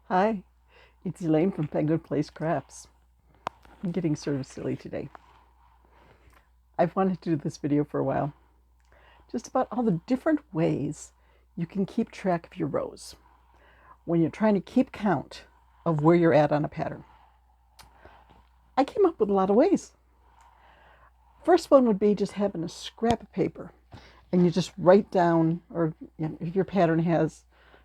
Hi, it's Elaine from Penguin Place Crafts. I'm getting sort of silly today. I've wanted to do this video for a while, just about all the different ways you can keep track of your rows when you're trying to keep count of where you're at on a pattern. I came up with a lot of ways. First one would be just having a scrap of paper and you just write down, or if your pattern has,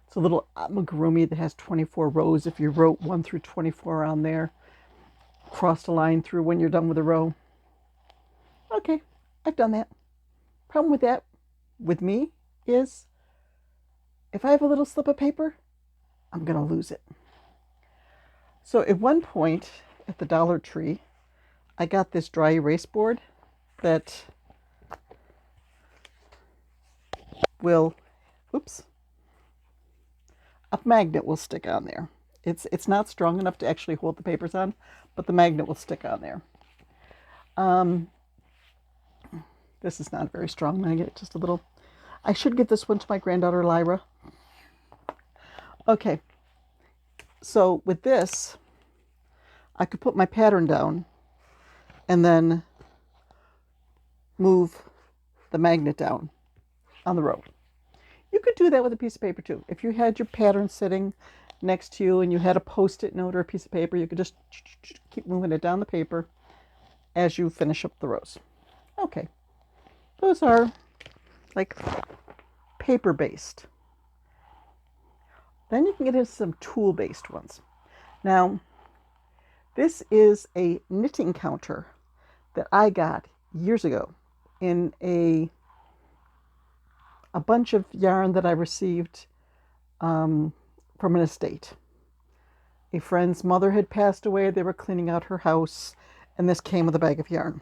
it's a little amigurumi that has 24 rows. If you wrote 1 through 24 on there, crossed a line through when you're done with a row. Okay, I've done that. Problem with that, with me, is if I have a little slip of paper, I'm going to lose it. So at one point at the Dollar Tree, I got this dry erase board that will, a magnet will stick on there. It's not strong enough to actually hold the papers on, but the magnet will stick on there. This is not a very strong magnet, just a little. I should give this one to my granddaughter Lyra. Okay, so with this, I could put my pattern down and then move the magnet down on the row. You could do that with a piece of paper too. If you had your pattern sitting next to you and you had a post-it note or a piece of paper, you could just keep moving it down the paper as you finish up the rows. Okay, those are like paper-based. Then you can get into some tool-based ones. Now, this is a knitting counter that I got years ago in a bunch of yarn that I received from an estate. A friend's mother had passed away. They were cleaning out her house, and this came with a bag of yarn.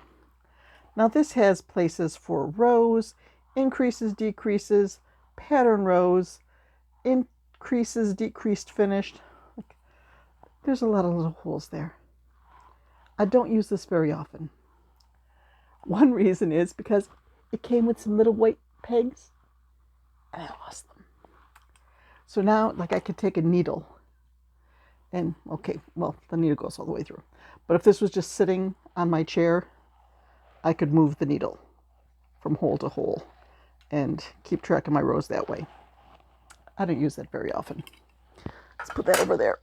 Now this has places for rows, increases, decreases, pattern rows, increases, decreased, finished. There's a lot of little holes there. I don't use this very often. One reason is because it came with some little white pegs and I lost them. So now, like, I could take a needle and, okay, well, the needle goes all the way through. But if this was just sitting on my chair, I could move the needle from hole to hole and keep track of my rows that way. I don't use that very often. Let's put that over there.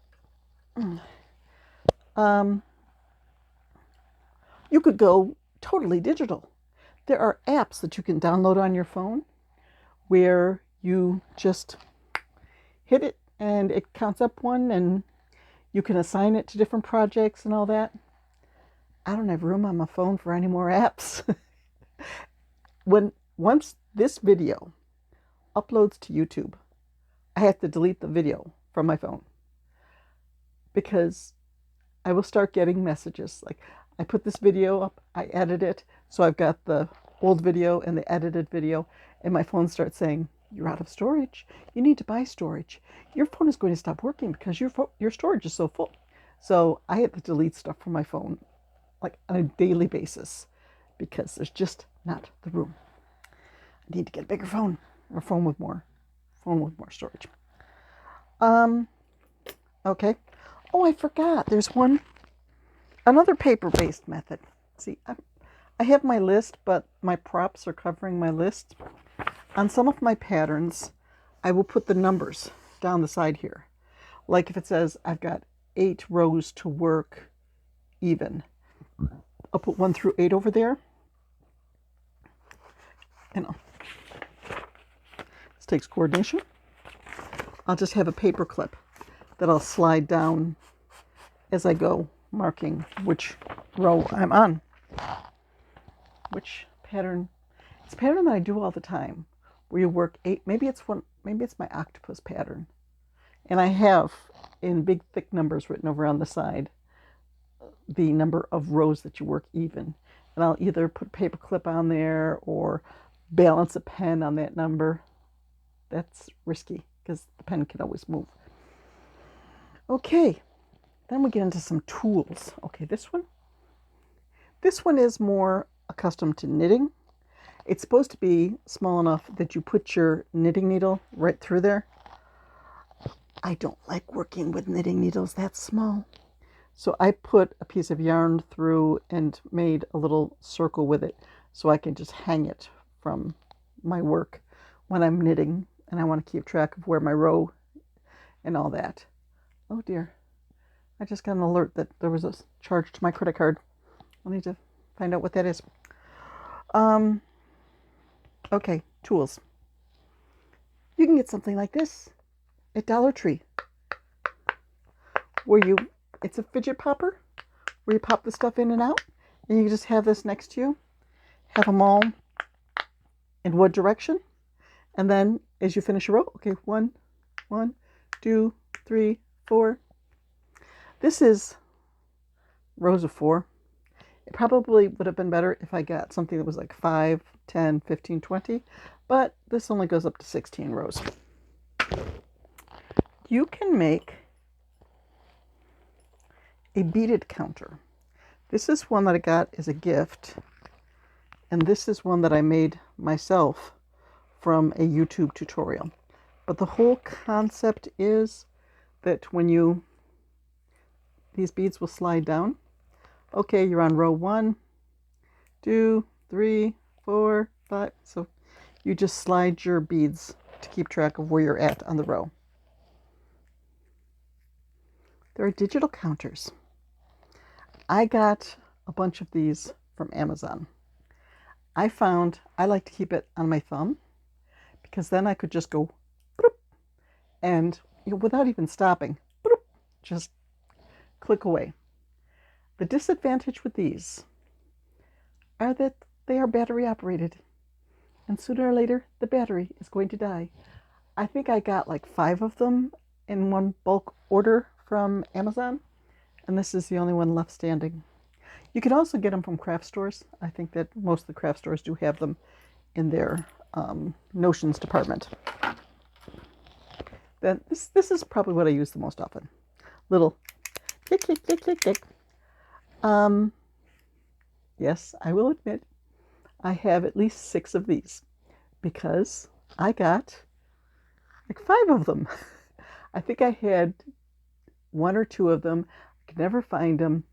You could go totally digital. There are apps that you can download on your phone where you just hit it and it counts up one and you can assign it to different projects and all that. I don't have room on my phone for any more apps. Once this video uploads to YouTube, I have to delete the video from my phone because I will start getting messages like, I put this video up, I edit it, so I've got the old video and the edited video, and my phone starts saying, you're out of storage. You need to buy storage. Your phone is going to stop working because your storage is so full. So I have to delete stuff from my phone like on a daily basis because there's just not the room. I need to get a bigger phone, or phone with more storage. Okay. Oh, I forgot. There's another paper-based method. See, I have my list, but my props are covering my list. On some of my patterns, I will put the numbers down the side here. Like if it says I've got 8 rows to work even, I'll put 1 through 8 over there. This takes coordination. I'll just have a paper clip that I'll slide down as I go, marking which row I'm on. Which pattern? It's a pattern that I do all the time, where you work 8. Maybe it's my octopus pattern, and I have in big thick numbers written over on the side the number of rows that you work even, and I'll either put a paper clip on there or balance a pen on that number. That's risky because the pen can always move. Okay, then we get into some tools. Okay, this one is more accustomed to knitting. It's supposed to be small enough that you put your knitting needle right through there. I don't like working with knitting needles that small. So I put a piece of yarn through and made a little circle with it so I can just hang it from my work when I'm knitting and I want to keep track of where my row and all that. Oh dear. I just got an alert that there was a charge to my credit card. I'll need to find out what that is. Okay, tools. You can get something like this at Dollar Tree, where it's a fidget popper, where you pop the stuff in and out, and you just have this next to you, have them all in one direction, and then as you finish a row, okay, 1, 2, 3, 4. This is rows of 4. It probably would have been better if I got something that was like 5, 10, 15, 20, but this only goes up to 16 rows. You can make a beaded counter. This is one that I got as a gift, and this is one that I made myself from a YouTube tutorial. But the whole concept is that when these beads will slide down. Okay, you're on row 1, 2, 3, 4, 5. So you just slide your beads to keep track of where you're at on the row. There are digital counters. I got a bunch of these from Amazon. I found I like to keep it on my thumb because then I could just go boop, and without even stopping, boop, just click away. The disadvantage with these are that they are battery operated, and sooner or later the battery is going to die. I think I got like 5 of them in one bulk order from Amazon, and this is the only one left standing. You can also get them from craft stores. I think that most of the craft stores do have them in their notions department. Then this is probably what I use the most often. Little click, click, click, click, click. Yes, I will admit I have at least 6 of these because I got like 5 of them. I think I had 1 or 2 of them. I could never find them,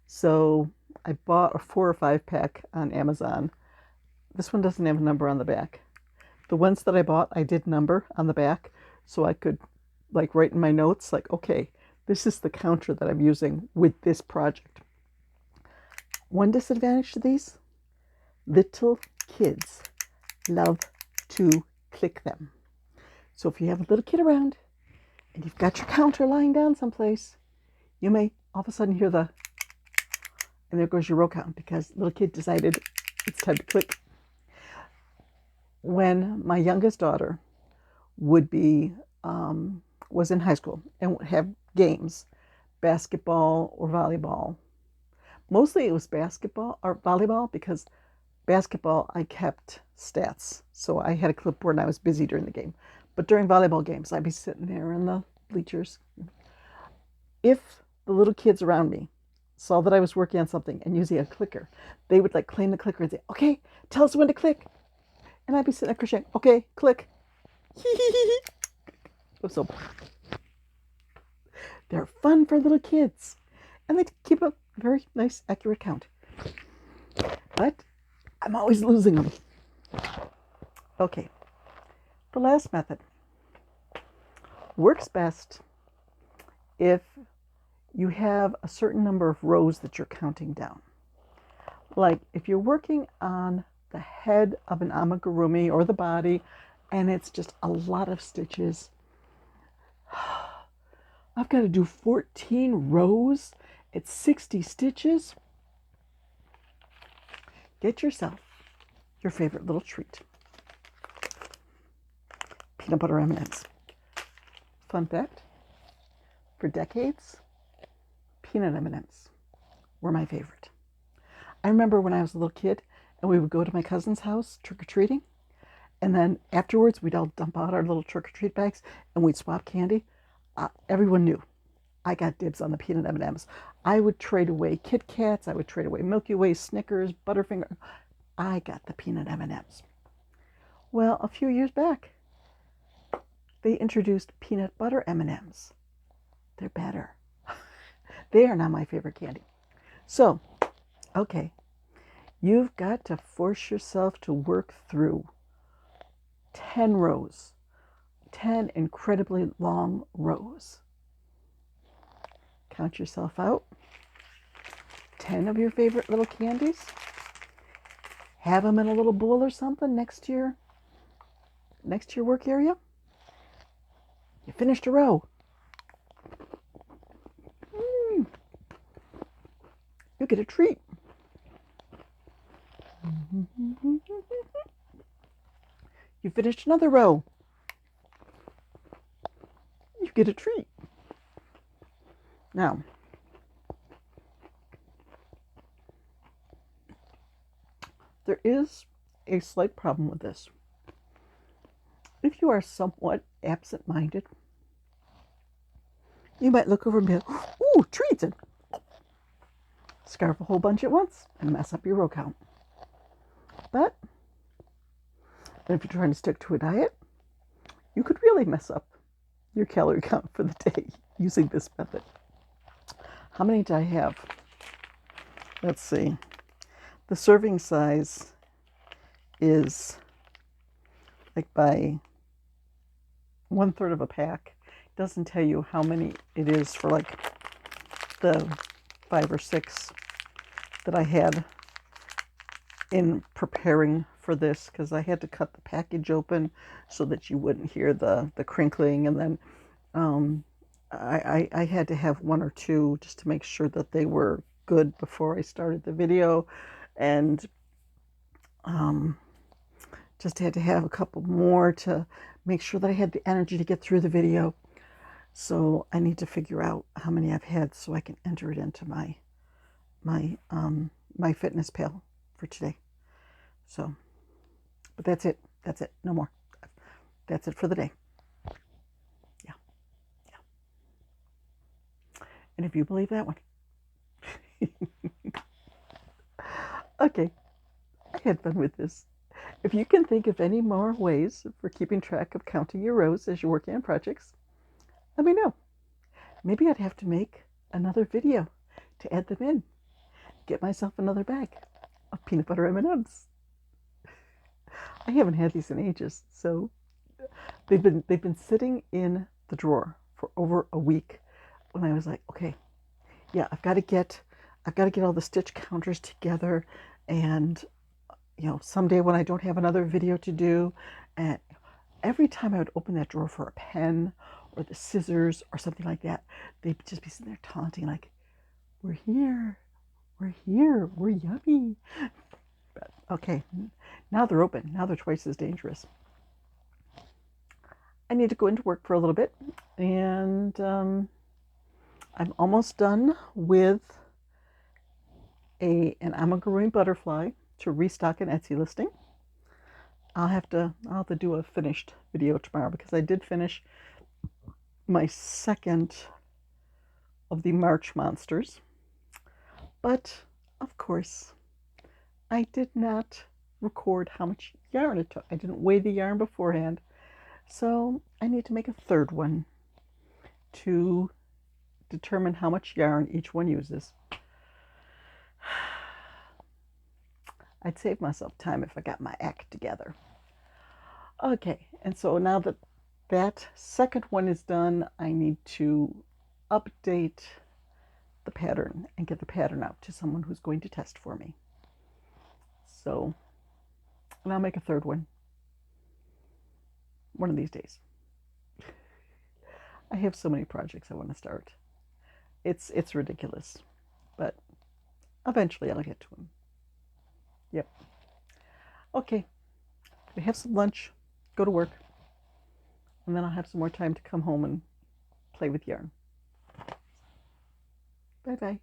so I bought a 4 or 5 pack on Amazon. This one doesn't have a number on the back. The ones that I bought, I did number on the back, so I could like write in my notes, like, okay, this is the counter that I'm using with this project. One disadvantage to these, little kids love to click them. So if you have a little kid around and you've got your counter lying down someplace, you may all of a sudden hear and there goes your row count because little kid decided it's time to click. When my youngest daughter was in high school and would have games, basketball or volleyball. Mostly it was basketball or volleyball because basketball I kept stats. So I had a clipboard and I was busy during the game. But during volleyball games, I'd be sitting there in the bleachers. If the little kids around me saw that I was working on something and using a clicker, they would like claim the clicker and say, okay, tell us when to click. And I'd be sitting there crocheting, okay, click. So they're fun for little kids. And they keep a very nice, accurate count. But I'm always losing them. Okay, the last method works best if you have a certain number of rows that you're counting down. Like if you're working on the head of an amigurumi or the body, and it's just a lot of stitches. I've got to do 14 rows at 60 stitches. Get yourself your favorite little treat. Peanut butter M&Ms. Fun fact, for decades, peanut M&Ms were my favorite. I remember when I was a little kid and we would go to my cousin's house trick-or-treating, and then afterwards we'd all dump out our little trick-or-treat bags and we'd swap candy. Everyone knew I got dibs on the peanut M&Ms. I would trade away Kit Kats, I would trade away Milky Way, Snickers, Butterfinger. I got the peanut M&Ms. Well, a few years back, they introduced peanut butter M&Ms. They're better. They are now my favorite candy. So, okay, you've got to force yourself to work through 10 rows, 10 incredibly long rows. Count yourself out. 10 of your favorite little candies. Have them in a little bowl or something next to your work area. You finished a row. You get a treat. You finished another row. You get a treat. Now, there is a slight problem with this. If you are somewhat absent-minded, you might look over and be like, ooh, treats, and scarf a whole bunch at once and mess up your row count. But if you're trying to stick to a diet, you could really mess up your calorie count for the day using this method. How many do I have? Let's see. The serving size is like by 1/3 of a pack. It doesn't tell you how many it is for like the 5 or 6 that I had in preparing for this, because I had to cut the package open so that you wouldn't hear the crinkling, and then I had to have 1 or 2 just to make sure that they were good before I started the video, and just had to have a couple more to make sure that I had the energy to get through the video. So I need to figure out how many I've had so I can enter it into my MyFitnessPal for today. So, but that's it. That's it. No more. That's it for the day. Yeah. And if you believe that one. Okay. I had fun with this. If you can think of any more ways for keeping track of counting your rows as you're working on projects, let me know. Maybe I'd have to make another video to add them in. Get myself another bag of peanut butter M&Ms. I haven't had these in ages, so they've been sitting in the drawer for over a week. When I was like, okay, yeah, I've got to get all the stitch counters together, and someday when I don't have another video to do, and every time I would open that drawer for a pen or the scissors or something like that, they'd just be sitting there taunting like, we're here, we're yummy. But okay, now they're open. Now they're twice as dangerous. I need to go into work for a little bit, and I'm almost done with an amigurumi butterfly to restock an Etsy listing. I'll have to do a finished video tomorrow, because I did finish my second of the March monsters. But of course, I did not record how much yarn it took. I didn't weigh the yarn beforehand. So I need to make a third one to determine how much yarn each one uses. I'd save myself time if I got my act together. Okay, and so now that that second one is done, I need to update the pattern and get the pattern out to someone who's going to test for me. So, and I'll make a third one one of these days. I have so many projects I want to start. It's ridiculous, but eventually I'll get to them. Yep. Okay, we have some lunch, go to work, and then I'll have some more time to come home and play with yarn. Bye-bye.